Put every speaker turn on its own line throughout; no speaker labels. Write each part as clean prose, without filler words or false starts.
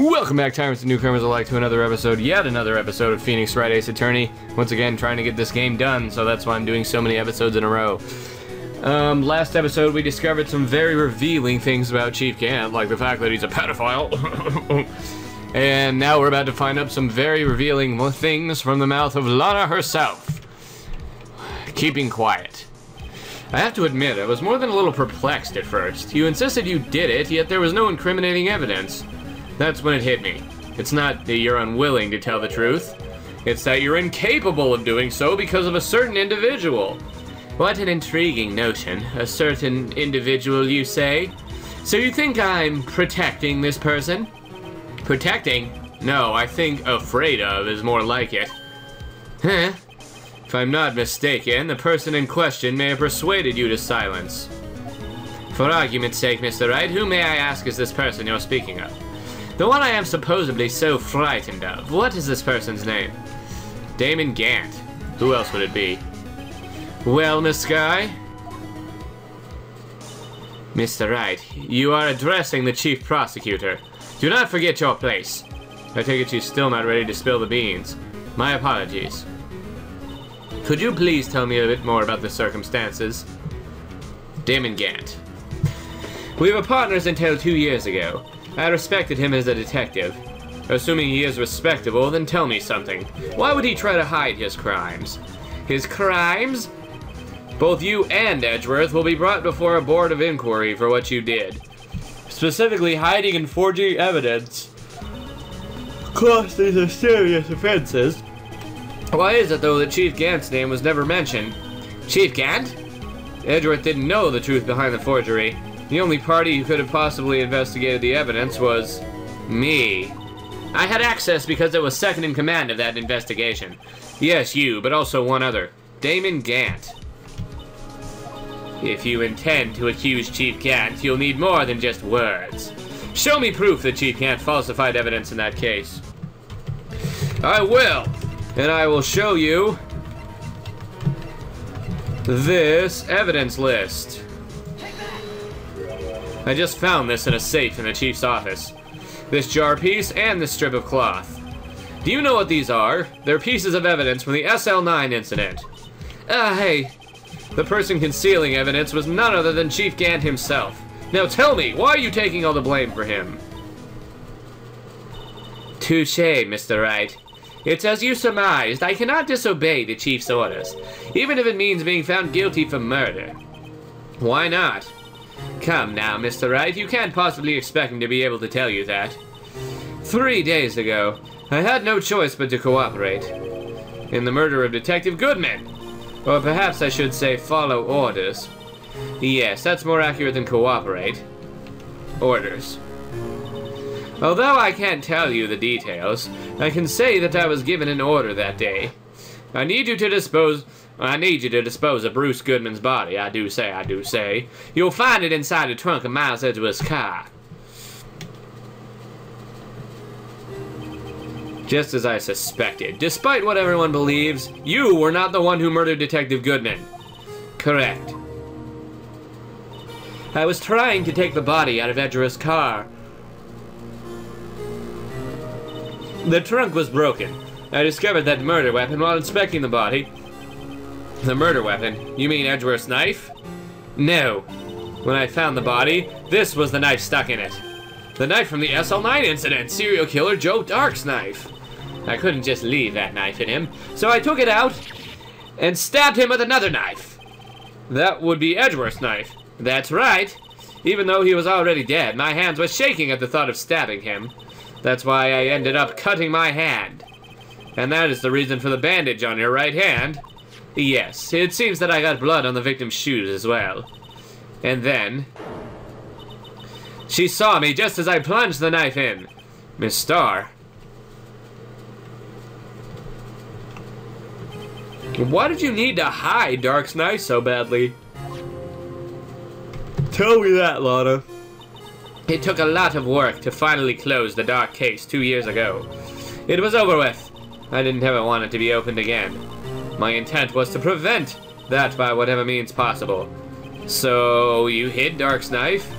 Welcome back, tyrants and newcomers alike, to yet another episode of Phoenix Wright Ace Attorney. Once again, trying to get this game done, so that's why I'm doing so many episodes in a row. Last episode we discovered some very revealing things about Chief Gant, like the fact that he's a pedophile. And now we're about to find out some very revealing things from the mouth of Lana herself. Keeping quiet. I have to admit, I was more than a little perplexed at first. You insisted you did it, yet there was no incriminating evidence. That's when it hit me. It's not that you're unwilling to tell the truth. It's that you're incapable of doing so because of a certain individual. What an intriguing notion. A certain individual, you say? So you think I'm protecting this person? Protecting? No, I think afraid of is more like it. Huh? If I'm not mistaken, the person in question may have persuaded you to silence. For argument's sake, Mr. Wright, who may I ask is this person you're speaking of? The one I am supposedly so frightened of. What is this person's name? Damon Gant. Who else would it be? Well, Miss Skye? Mr. Wright, you are addressing the chief prosecutor. Do not forget your place. I take it you're still not ready to spill the beans. My apologies. Could you please tell me a bit more about the circumstances? Damon Gant. We were partners until 2 years ago. I respected him as a detective. Assuming he is respectable, then tell me something. Why would he try to hide his crimes? His crimes? Both you and Edgeworth will be brought before a board of inquiry for what you did. Specifically, hiding and forging evidence. Of course, these are serious offenses. Why is it, though, that Chief Gant's name was never mentioned? Chief Gant? Edgeworth didn't know the truth behind the forgery. The only party who could have possibly investigated the evidence was me. I had access because I was second in command of that investigation. Yes, you, but also one other. Damon Gant. If you intend to accuse Chief Gant, you'll need more than just words. Show me proof that Chief Gant falsified evidence in that case. I will, and I will show you this evidence list. I just found this in a safe in the chief's office. This jar piece and this strip of cloth. Do you know what these are? They're pieces of evidence from the SL9 incident. Hey. The person concealing evidence was none other than Chief Gant himself. Now tell me, why are you taking all the blame for him? Touché, Mr. Wright. It's as you surmised. I cannot disobey the chief's orders, even if it means being found guilty for murder. Why not? Come now, Mr. Wright, you can't possibly expect me to be able to tell you that. 3 days ago, I had no choice but to cooperate in the murder of Detective Goodman. Or perhaps I should say follow orders. Yes, that's more accurate than cooperate. Orders. Although I can't tell you the details, I can say that I was given an order that day. I need you to dispose of Bruce Goodman's body, I do say. You'll find it inside the trunk of Miles Edgeworth's car. Just as I suspected. Despite what everyone believes, you were not the one who murdered Detective Goodman. Correct. I was trying to take the body out of Edgeworth's car. The trunk was broken. I discovered that murder weapon while inspecting the body. The murder weapon? You mean Edgeworth's knife? No. When I found the body, this was the knife stuck in it. The knife from the SL9 incident, serial killer Joe Dark's knife. I couldn't just leave that knife in him, so I took it out and stabbed him with another knife. That would be Edgeworth's knife. That's right. Even though he was already dead, my hands were shaking at the thought of stabbing him. That's why I ended up cutting my hand. And that is the reason for the bandage on your right hand. Yes, it seems that I got blood on the victim's shoes as well. And then she saw me just as I plunged the knife in. Miss Starr. Why did you need to hide Dark's knife so badly? Tell me that, Lana. It took a lot of work to finally close the Dark case 2 years ago. It was over with. I didn't ever want it to be opened again. My intent was to prevent that by whatever means possible. So, you hid Dark's knife?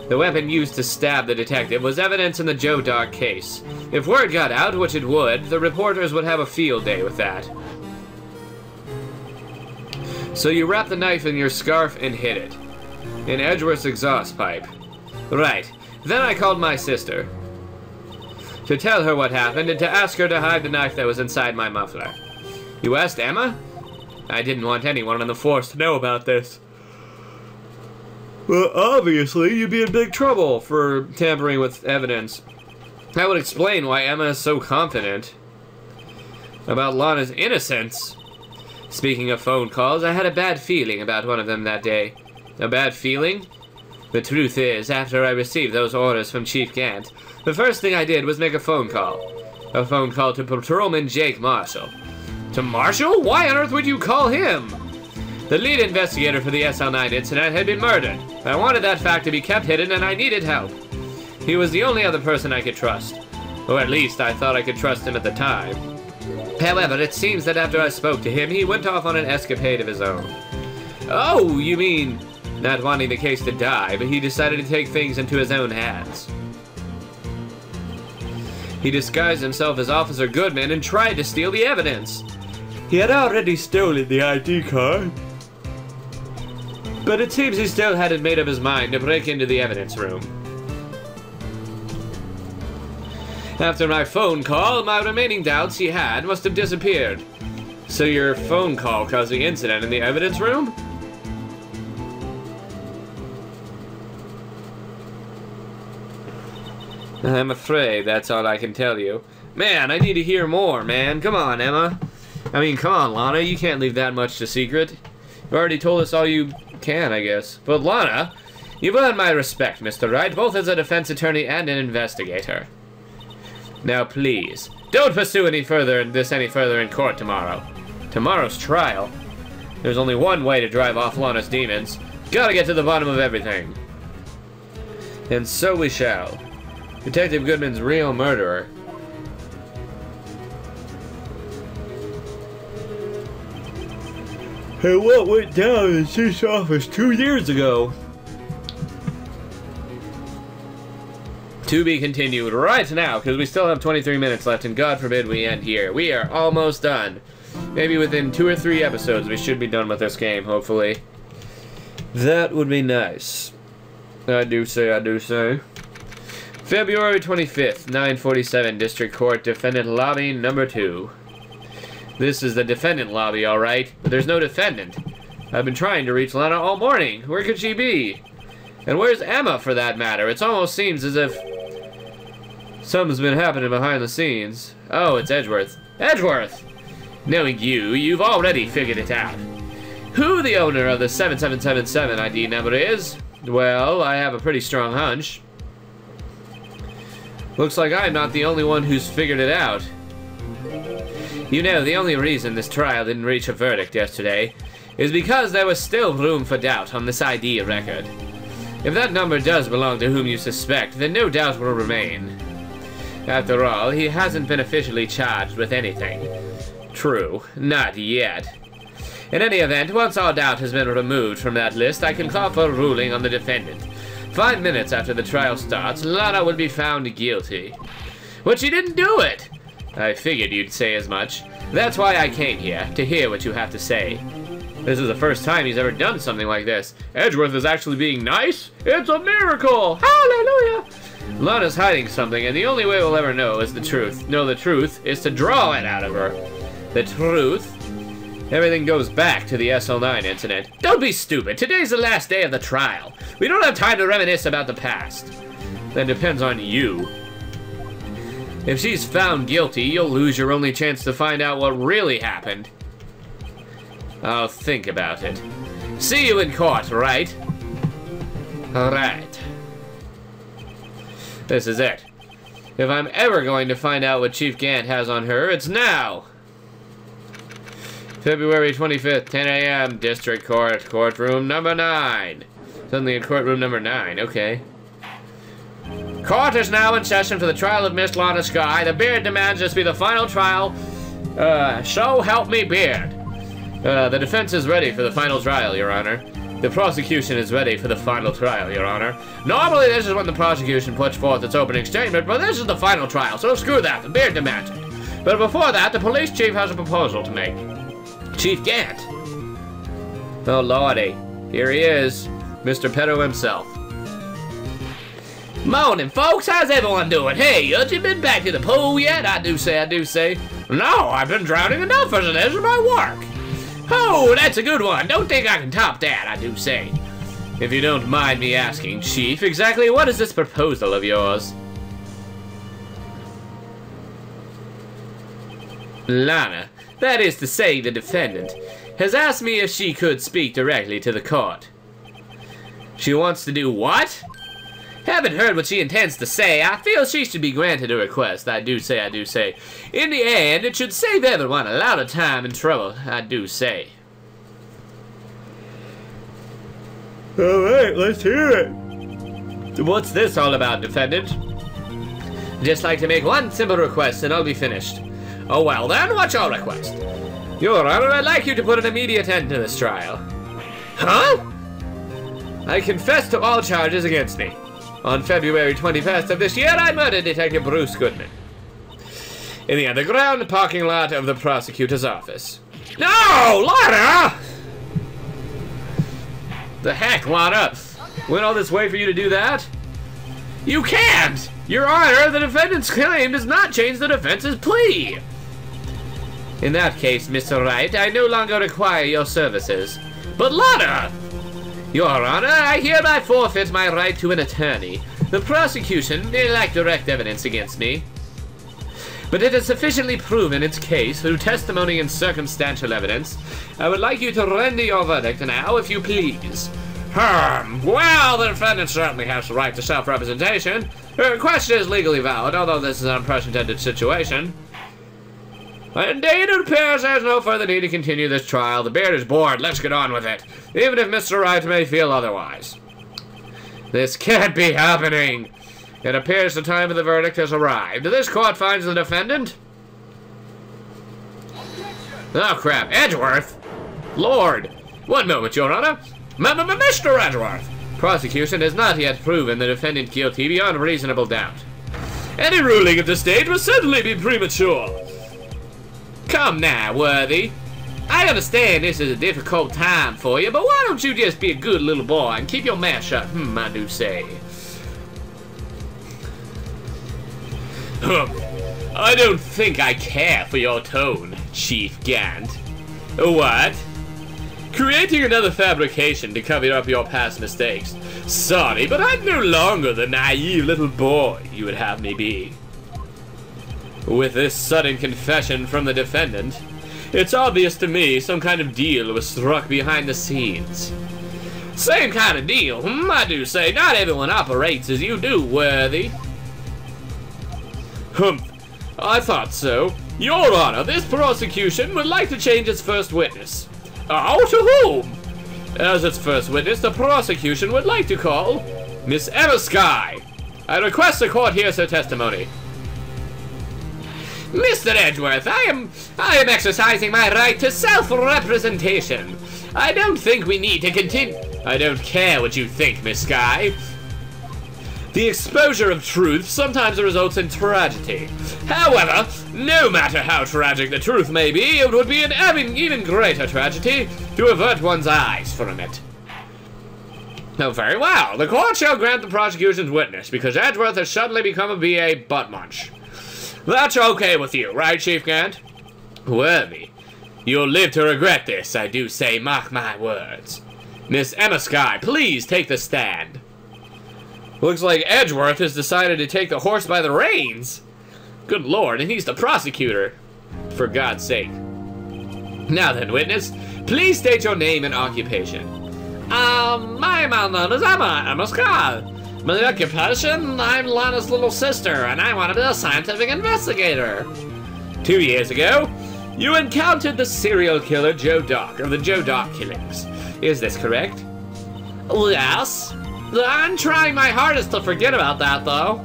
The weapon used to stab the detective was evidence in the Joe Dog case. If word got out, which it would, the reporters would have a field day with that. So you wrapped the knife in your scarf and hid it. In Edgeworth's exhaust pipe. Right. Then I called my sister. To tell her what happened and to ask her to hide the knife that was inside my muffler. You asked Emma? I didn't want anyone on the force to know about this. Well, obviously, you'd be in big trouble for tampering with evidence. That would explain why Emma is so confident about Lana's innocence. Speaking of phone calls, I had a bad feeling about one of them that day. A bad feeling? The truth is, after I received those orders from Chief Gant, the first thing I did was make a phone call. A phone call to Patrolman Jake Marshall. To Marshall? Why on earth would you call him? The lead investigator for the SL9 incident had been murdered. I wanted that fact to be kept hidden and I needed help. He was the only other person I could trust. Or at least I thought I could trust him at the time. However, it seems that after I spoke to him, he went off on an escapade of his own. Oh, you mean not wanting the case to die, but he decided to take things into his own hands. He disguised himself as Officer Goodman and tried to steal the evidence. He had already stolen the ID card. But it seems he still hadn't made up his mind to break into the evidence room. After my phone call, my remaining doubts he had must have disappeared. So your phone call caused the incident in the evidence room? I'm afraid that's all I can tell you. Man, I need to hear more, man. Come on, Emma. I mean, come on, Lana. You can't leave that much to secret. You already told us all you can, I guess. But Lana, you've earned my respect, Mr. Wright, both as a defense attorney and an investigator. Now, please, don't pursue this any further in court tomorrow. Tomorrow's trial. There's only one way to drive off Lana's demons. Gotta get to the bottom of everything. And so we shall. Detective Goodman's real murderer. And what went down in the chief's office 2 years ago? To be continued right now, because we still have 23 minutes left, and God forbid we end here. We are almost done. Maybe within 2 or 3 episodes we should be done with this game, hopefully. That would be nice. I do say. February 25th, 9:47, District Court, Defendant Lobby number 2. This is the defendant lobby, alright, but there's no defendant. I've been trying to reach Lana all morning. Where could she be? And where's Emma, for that matter? It almost seems as if something's been happening behind the scenes. Oh, it's Edgeworth. Edgeworth! Knowing you, you've already figured it out. Who the owner of the 7777 ID number is? Well, I have a pretty strong hunch. Looks like I'm not the only one who's figured it out. You know, the only reason this trial didn't reach a verdict yesterday is because there was still room for doubt on this ID record. If that number does belong to whom you suspect, then no doubt will remain. After all, he hasn't been officially charged with anything. True, not yet. In any event, once all doubt has been removed from that list, I can call for a ruling on the defendant. 5 minutes after the trial starts, Lana would be found guilty. But she didn't do it! I figured you'd say as much. That's why I came here, to hear what you have to say. This is the first time he's ever done something like this. Edgeworth is actually being nice? It's a miracle! Hallelujah! Lana's hiding something, and the only way we'll ever know is the truth. No, the truth is to draw it out of her. The truth? Everything goes back to the SL9 incident. Don't be stupid. Today's the last day of the trial. We don't have time to reminisce about the past. That depends on you. If she's found guilty, you'll lose your only chance to find out what really happened. I'll think about it. See you in court, right? Alright. This is it. If I'm ever going to find out what Chief Gant has on her, it's now! February 25th, 10 a.m., District Court, courtroom number 9. Suddenly in courtroom number 9, okay. Court is now in session for the trial of Miss Lana Skye. The Beard demands this be the final trial. So help me, Beard. The defense is ready for the final trial, Your Honor. The prosecution is ready for the final trial, Your Honor. Normally, this is when the prosecution puts forth its opening statement, but this is the final trial, so screw that. The beard demands it. But before that, the police chief has a proposal to make. Chief Gant. Oh, lordy. Here he is. Mr. Pedo himself. Morning, folks. How's everyone doing? Hey, have you been back to the pool yet? I do say. No, I've been drowning enough as it is with my work. Oh, that's a good one. Don't think I can top that, I do say. If you don't mind me asking, Chief, exactly what is this proposal of yours? Lana, that is to say the defendant, has asked me if she could speak directly to the court. She wants to do what? Haven't heard what she intends to say. I feel she should be granted a request. I do say. In the end, it should save everyone a lot of time and trouble. I do say. Alright, let's hear it. What's this all about, defendant? Just like to make one simple request and I'll be finished. Oh well then, what's your request? Your Honor, I'd like you to put an immediate end to this trial. Huh? I confess to all charges against me. On February 21st of this year, I murdered Detective Bruce Goodman in the underground parking lot of the prosecutor's office. No, Lana! The heck, Lana? Went all this way for you to do that? You can't! Your Honor, the defendant's claim does not change the defense's plea. In that case, Mr. Wright, I no longer require your services. But Lana! Your Honor, I hereby forfeit my right to an attorney. The prosecution may lack direct evidence against me, but it has sufficiently proven its case through testimony and circumstantial evidence. I would like you to render your verdict now, if you please. Well, the defendant certainly has the right to self-representation. Her question is legally valid, although this is an unprecedented situation. Indeed, it appears there's no further need to continue this trial. The beard is bored. Let's get on with it, even if Mr. Wright may feel otherwise. This can't be happening. It appears the time of the verdict has arrived. This court finds the defendant. Oh, crap. Edgeworth? Lord. One moment, Your Honor. Mr. Edgeworth. Prosecution has not yet proven the defendant guilty beyond reasonable doubt. Any ruling at this stage will certainly be premature. Come now, Worthy. I understand this is a difficult time for you, but why don't you just be a good little boy and keep your mouth shut, I do say. I don't think I care for your tone, Chief Gant. What? Creating another fabrication to cover up your past mistakes. Sorry, but I'm no longer the naive little boy you would have me be. With this sudden confession from the defendant, it's obvious to me some kind of deal was struck behind the scenes. Same kind of deal, I do say. Not everyone operates as you do, Worthy. I thought so. Your Honor, this prosecution would like to change its first witness. Oh, to whom? As its first witness, the prosecution would like to call Miss Emma Skye. I request the court hears her testimony. Mr. Edgeworth, I am exercising my right to self-representation. I don't think we need to continue. I don't care what you think, Miss Skye. The exposure of truth sometimes results in tragedy. However, no matter how tragic the truth may be, it would be an even greater tragedy to avert one's eyes from it. Oh, very well. The court shall grant the prosecution's witness because Edgeworth has suddenly become a B.A. butt munch. That's okay with you, right, Chief Gant? Worthy, you'll live to regret this, I do say, mark my words. Miss Emma Skye, please take the stand. Looks like Edgeworth has decided to take the horse by the reins. Good Lord, and he's the prosecutor. For God's sake. Now then, witness, please state your name and occupation. My name is Emma Skye. My occupation, I'm Lana's little sister, and I want to be a scientific investigator. 2 years ago, you encountered the serial killer Joe Dock of the Joe Dock killings. Is this correct? Yes. I'm trying my hardest to forget about that, though.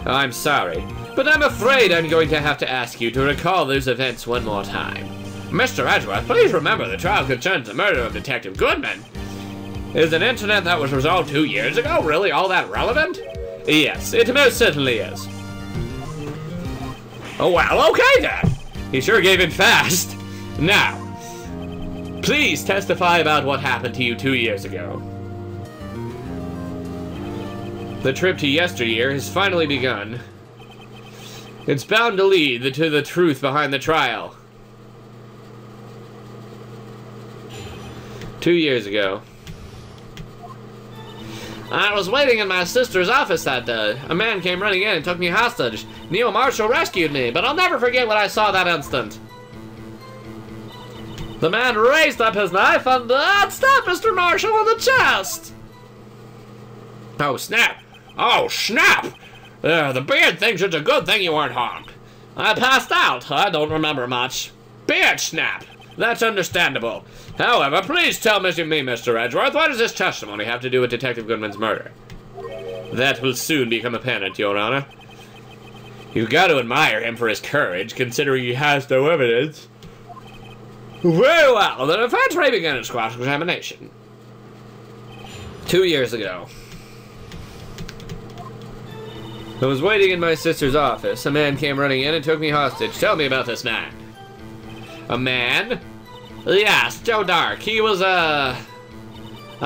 I'm sorry, but I'm afraid I'm going to have to ask you to recall those events one more time. Mr. Edgeworth, please remember the trial concerns the murder of Detective Goodman. Is an incident that was resolved 2 years ago really all that relevant? Yes, it most certainly is. Oh, well, okay then. He sure gave in fast. Now, please testify about what happened to you 2 years ago. The trip to yesteryear has finally begun. It's bound to lead to the truth behind the trial. 2 years ago. I was waiting in my sister's office that day. A man came running in and took me hostage. Neil Marshall rescued me, but I'll never forget what I saw that instant. The man raised up his knife and stabbed Mr. Marshall in the chest. Oh, snap. Oh, snap! The beard thinks it's a good thing you weren't harmed. I passed out. I don't remember much. Beard snap. That's understandable. However, please tell me, Mr. Edgeworth, what does this testimony have to do with Detective Goodman's murder? That will soon become apparent, Your Honor. You've got to admire him for his courage, considering he has no evidence. Very well, the defense may begin its cross-examination. 2 years ago. I was waiting in my sister's office. A man came running in and took me hostage. Tell me about this man. A man? Yes, Joe Dark. He was a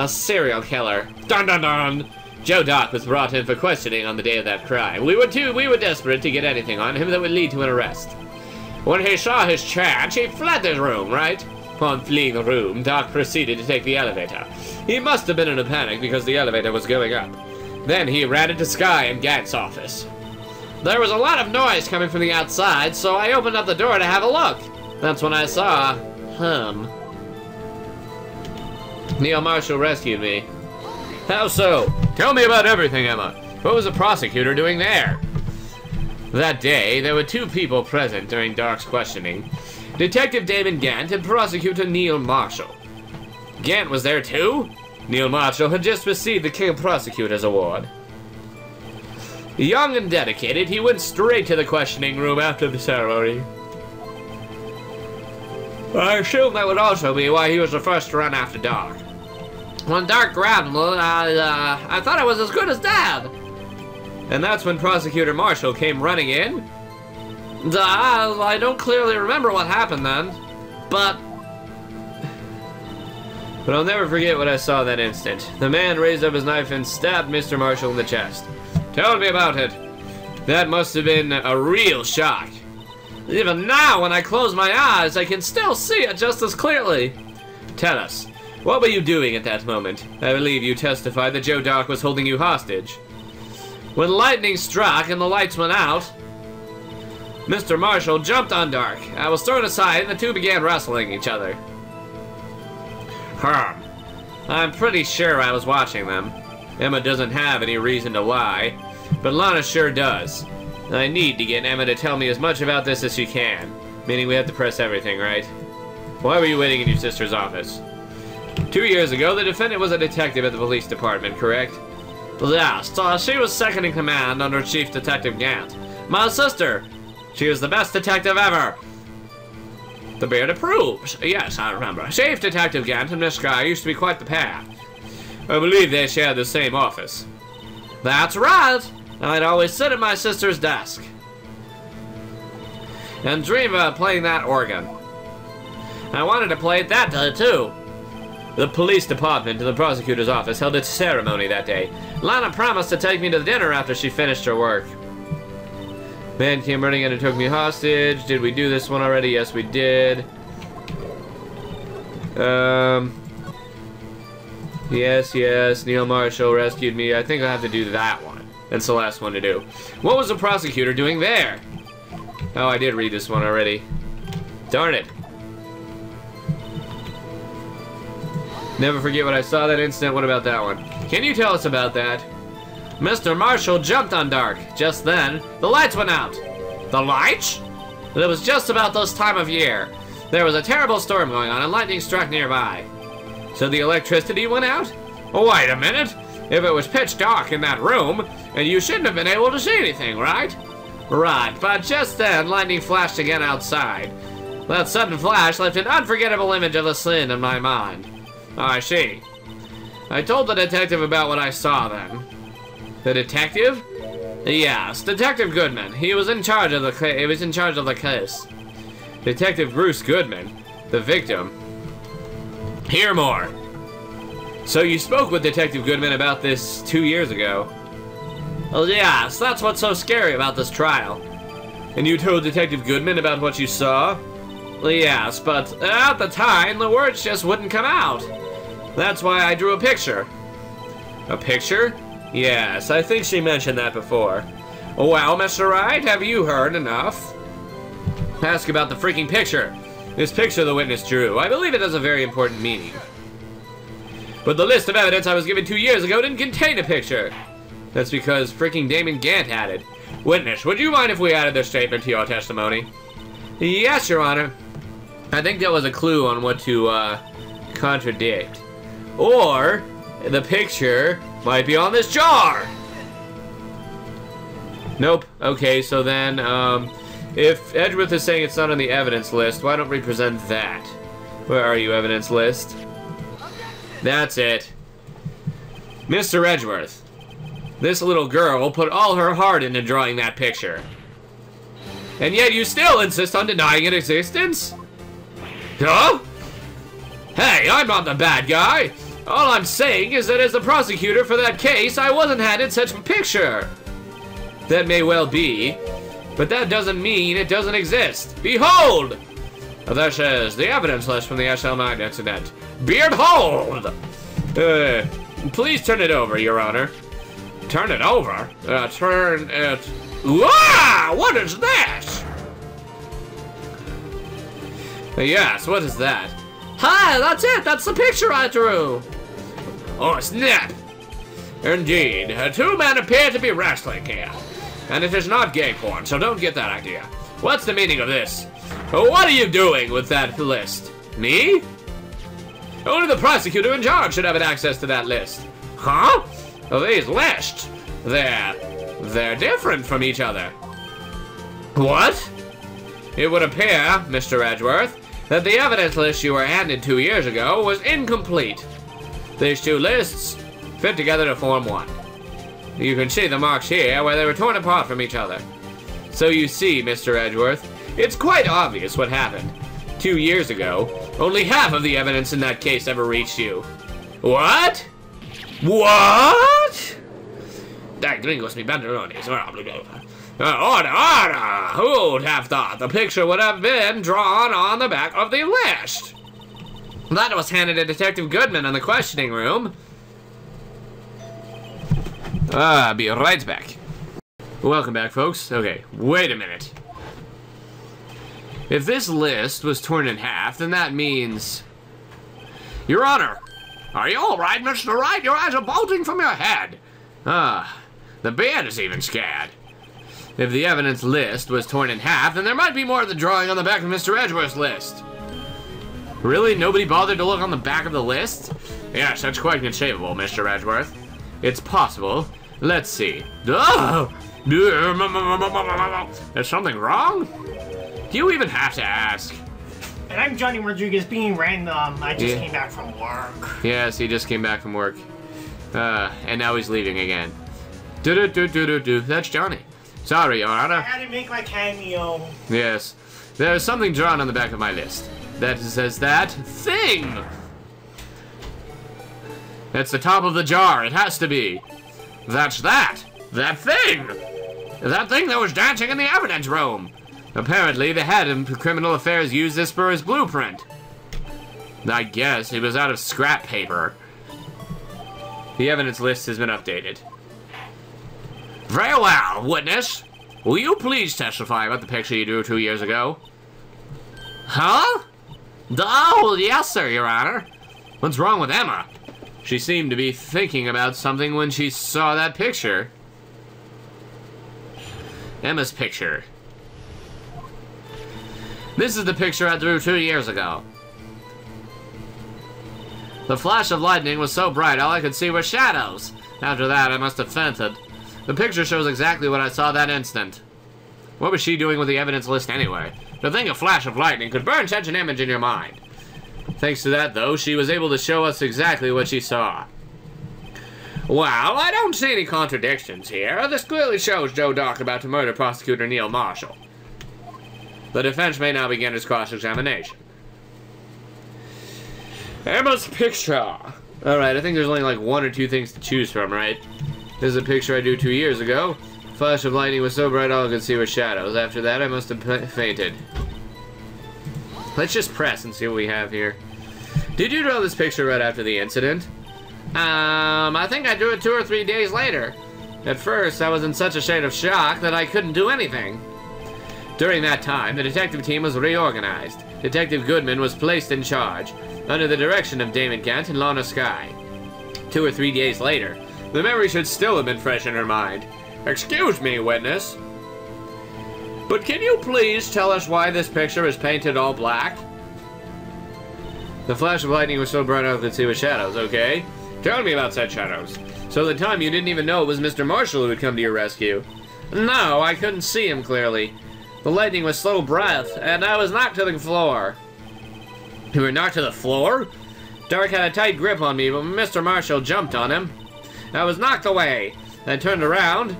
serial killer. Dun dun dun! Joe Dark was brought in for questioning on the day of that crime. We were desperate to get anything on him that would lead to an arrest. When he saw his chance, he fled the room, right? Upon fleeing the room, Dark proceeded to take the elevator. He must have been in a panic because the elevator was going up. Then he ran into Sky and Gant's office. There was a lot of noise coming from the outside, so I opened up the door to have a look. That's when I saw him. Neil Marshall rescued me. How so? Tell me about everything, Emma. What was the prosecutor doing there? That day, there were 2 people present during Dark's questioning. Detective Damon Gant and Prosecutor Neil Marshall. Gant was there too? Neil Marshall had just received the King of Prosecutors Award. Young and dedicated, he went straight to the questioning room after the ceremony. I assume that would also be why he was the first to run after Dark. When Dark grabbed him, I thought I was as good as dead. And that's when Prosecutor Marshall came running in? I don't clearly remember what happened then, but I'll never forget what I saw that instant. The man raised up his knife and stabbed Mr. Marshall in the chest. Tell me about it. That must have been a real shock. Even now, when I close my eyes, I can still see it just as clearly. Tell us, what were you doing at that moment? I believe you testified that Joe Dark was holding you hostage. When lightning struck and the lights went out, Mr. Marshall jumped on Dark. I was thrown aside and the 2 began wrestling each other. I'm pretty sure I was watching them. Emma doesn't have any reason to lie, but Lana sure does. I need to get Emma to tell me as much about this as she can. Meaning we have to press everything, right? Why were you waiting in your sister's office? 2 years ago, the defendant was a detective at the police department, correct? Yes, she was second in command under Chief Detective Gant. My sister! She was the best detective ever! The beard approves. Yes, I remember. Chief Detective Gant and Miss Sky used to be quite the pair. I believe they shared the same office. That's right! I'd always sit at my sister's desk and dream about playing that organ. I wanted to play it that day, too. The police department and the prosecutor's office held a ceremony that day. Lana promised to take me to dinner after she finished her work. Man came running in and took me hostage. Did we do this one already? Yes, we did. Yes, Neil Marshall rescued me. I think I'll have to do that one. That's the last one to do. What was the prosecutor doing there? Oh, I did read this one already. Darn it. Never forget what I saw that instant. What about that one? Can you tell us about that? Mr. Marshall jumped on Dark. Just then, the lights went out. The lights? It was just about this time of year. There was a terrible storm going on and lightning struck nearby. So the electricity went out? Oh, wait a minute. If it was pitch dark in that room, and you shouldn't have been able to see anything, right? Right, but just then, lightning flashed again outside. That sudden flash left an unforgettable image of the scene in my mind. I see. I told the detective about what I saw then. The detective? Yes, Detective Goodman. He was in charge of the case. Detective Bruce Goodman, the victim. Hear more. So you spoke with Detective Goodman about this 2 years ago? Oh yes, that's what's so scary about this trial. And you told Detective Goodman about what you saw? Well, yes, but at the time, the words just wouldn't come out. That's why I drew a picture. A picture? Yes, I think she mentioned that before. Well, Mr. Wright, have you heard enough? Ask about the freaking picture. This picture the witness drew, I believe it has a very important meaning. But the list of evidence I was given 2 years ago didn't contain a picture. That's because freaking Damon Gant had it. Witness, would you mind if we added their statement to your testimony? Yes, Your Honor. I think that was a clue on what to, contradict. Or, the picture might be on this jar! Nope. Okay, so then, if Edgeworth is saying it's not on the evidence list, why don't we present that? Where are you, evidence list? That's it. Mr. Edgeworth, this little girl put all her heart into drawing that picture. And yet you still insist on denying its existence? Huh? Hey, I'm not the bad guy. All I'm saying is that as the prosecutor for that case, I wasn't handed such a picture. That may well be, but that doesn't mean it doesn't exist. Behold! This is the evidence list from the SL9 incident. Behold! Please turn it over, Your Honor. Turn it over? Turn it... Wow! What is this? Yes, what is that? Hi, that's it! That's the picture I drew! Oh, snap! Indeed, two men appear to be wrestling here. And it is not gay porn, so don't get that idea. What's the meaning of this? What are you doing with that list? Me? Only the prosecutor in charge should have access to that list. Huh? These lists, they're different from each other. What? It would appear, Mr. Edgeworth, that the evidence list you were handed 2 years ago was incomplete. These two lists fit together to form one. You can see the marks here where they were torn apart from each other. So you see, Mr. Edgeworth, it's quite obvious what happened. 2 years ago, only half of the evidence in that case ever reached you. What? What? That gringos me pantalones. Order! Who would have thought the picture would have been drawn on the back of the list? That was handed to Detective Goodman in the questioning room. I'll be right back. Welcome back, folks. Okay, wait a minute. If this list was torn in half, then that means... Your Honor! Are you alright, Mr. Wright? Your eyes are bulging from your head. The beard is even scared. If the evidence list was torn in half, then there might be more of the drawing on the back of Mr. Edgeworth's list. Really? Nobody bothered to look on the back of the list? Yes, that's quite conceivable, Mr. Edgeworth. It's possible. Let's see. Oh! Is something wrong? Do you even have to ask?
And I'm Johnny Rodriguez, being random. I just came back from work.
Yes, he just came back from work. And now he's leaving again. Do-do-do-do-do-do. That's Johnny. Sorry, Your Honor.
I had to make my cameo.
Yes. There's something drawn on the back of my list. That says that thing! That's the top of the jar. It has to be. That's that! That thing! That thing that was dancing in the evidence room! Apparently, the head of criminal affairs used this for his blueprint. I guess it was out of scrap paper. The evidence list has been updated. Very well, witness. Will you please testify about the picture you drew 2 years ago? Huh? Oh, yes, sir, Your Honor. What's wrong with Emma? She seemed to be thinking about something when she saw that picture. Emma's picture. This is the picture I drew 2 years ago. The flash of lightning was so bright all I could see were shadows. After that, I must have fainted. The picture shows exactly what I saw that instant. What was she doing with the evidence list anyway? To think a flash of lightning could burn such an image in your mind. Thanks to that, though, she was able to show us exactly what she saw. Well, I don't see any contradictions here. This clearly shows Joe Dock about to murder prosecutor Neil Marshall. The defense may now begin its cross-examination. Emma's picture. Alright, I think there's only like 1 or 2 things to choose from, right? This is a picture I drew 2 years ago. Flash of lightning was so bright all I could see were shadows. After that, I must have fainted. Let's just press and see what we have here. Did you draw this picture right after the incident? I think I drew it 2 or 3 days later. At first, I was in such a state of shock that I couldn't do anything. During that time, the detective team was reorganized. Detective Goodman was placed in charge, under the direction of Damon Kent and Lana Skye. 2 or 3 days later, the memory should still have been fresh in her mind. Excuse me, witness. But can you please tell us why this picture is painted all black? The flash of lightning was so bright I could see with shadows, okay? Tell me about said shadows. So at the time you didn't even know it was Mr. Marshall who had come to your rescue? No, I couldn't see him clearly. The lightning was so bright, and I was knocked to the floor. You were knocked to the floor? Dark had a tight grip on me, but Mr. Marshall jumped on him. I was knocked away. I turned around,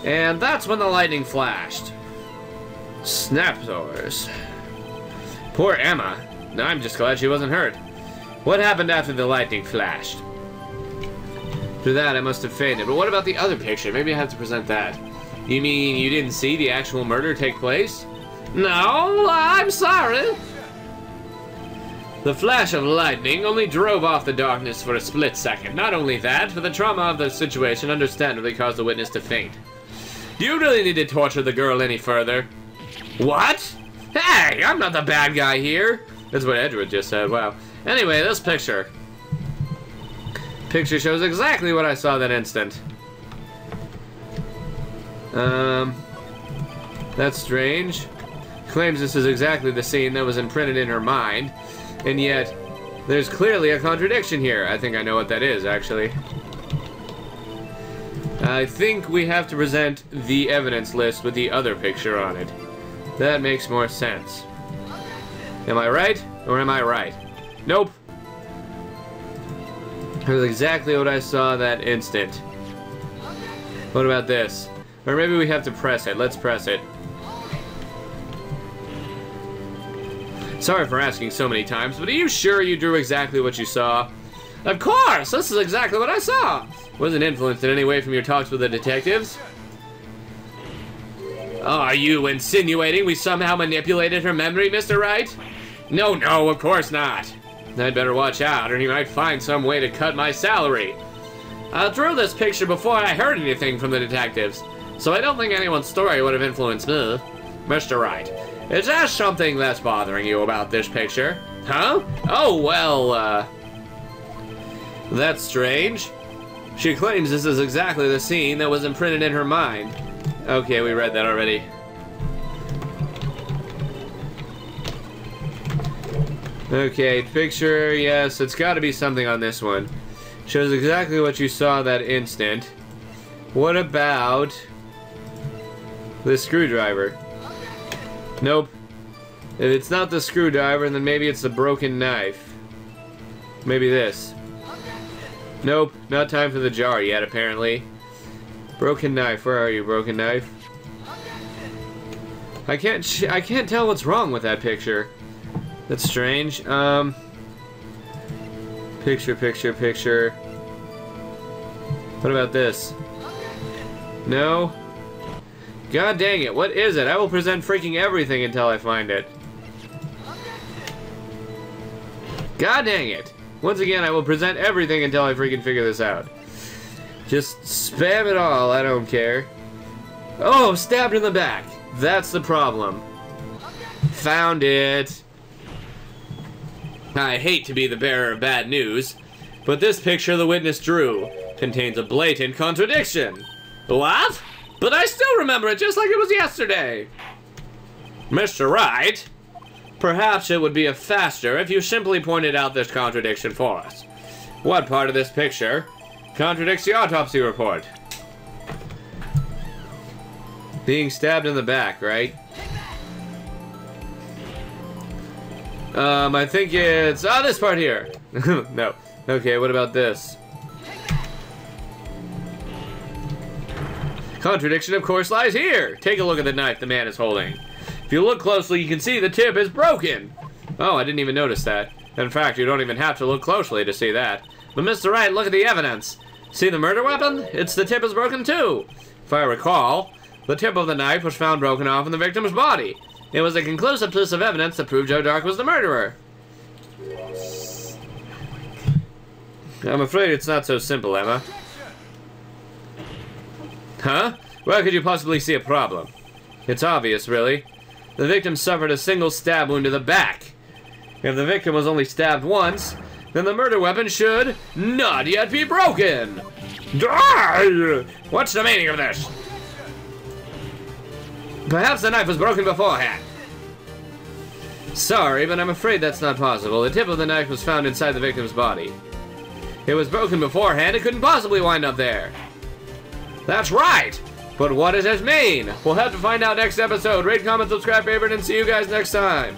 and that's when the lightning flashed. Snapsores. Poor Emma. I'm just glad she wasn't hurt. What happened after the lightning flashed? After that, I must have fainted. But what about the other picture? Maybe I have to present that. You mean you didn't see the actual murder take place? No, I'm sorry. The flash of lightning only drove off the darkness for a split second. Not only that, but the trauma of the situation understandably caused the witness to faint. Do you really need to torture the girl any further? What? Hey, I'm not the bad guy here. That's what Edgeworth just said, wow. Anyway, this picture. Picture shows exactly what I saw that instant. That's strange. Claims this is exactly the scene that was imprinted in her mind. And yet, there's clearly a contradiction here. I think I know what that is, actually. I think we have to present the evidence list with the other picture on it. That makes more sense. Am I right, or am I right? Nope. That was exactly what I saw that instant. What about this? Or maybe we have to press it. Let's press it. Sorry for asking so many times, but are you sure you drew exactly what you saw? Of course! This is exactly what I saw! Wasn't influenced in any way from your talks with the detectives? Are you insinuating we somehow manipulated her memory, Mr. Wright? No, of course not. I'd better watch out, or he might find some way to cut my salary. I drew this picture before I heard anything from the detectives, so I don't think anyone's story would have influenced me. Mr. Wright, is there something that's bothering you about this picture? Huh? Oh, well, that's strange. She claims this is exactly the scene that was imprinted in her mind. Okay, we read that already. Okay, picture, yes, it's gotta be something on this one. Shows exactly what you saw that instant. What about the screwdriver? Nope. If it's not the screwdriver, then maybe it's the broken knife. Maybe this. Nope, not time for the jar yet, apparently. Broken knife, where are you, broken knife? I can't tell what's wrong with that picture. That's strange. Picture. What about this? No? God dang it, what is it? I will present freaking everything until I find it. God dang it. Once again, I will present everything until I freaking figure this out. Just spam it all, I don't care. Oh, stabbed in the back. That's the problem. Found it. I hate to be the bearer of bad news, but this picture the witness drew contains a blatant contradiction. What? But I still remember it just like it was yesterday. Mr. Wright, perhaps it would be faster if you simply pointed out this contradiction for us. What part of this picture contradicts the autopsy report? Being stabbed in the back, right? I think it's... this part here. No. Okay, what about this? Contradiction, of course, lies here. Take a look at the knife the man is holding. If you look closely, you can see the tip is broken. Oh, I didn't even notice that. In fact, you don't even have to look closely to see that. But Mr. Wright, look at the evidence. See the murder weapon? The tip is broken too. If I recall, the tip of the knife was found broken off in the victim's body. It was a conclusive piece of evidence that proved Joe Dark was the murderer. I'm afraid it's not so simple, Emma. Huh? Where could you possibly see a problem? It's obvious, really. The victim suffered a single stab wound to the back. If the victim was only stabbed once, then the murder weapon should not yet be broken. What's the meaning of this? Perhaps the knife was broken beforehand. Sorry, but I'm afraid that's not possible. The tip of the knife was found inside the victim's body. It was broken beforehand. It couldn't possibly wind up there. That's right. But what does this mean? We'll have to find out next episode. Rate, comment, subscribe, favorite, and see you guys next time.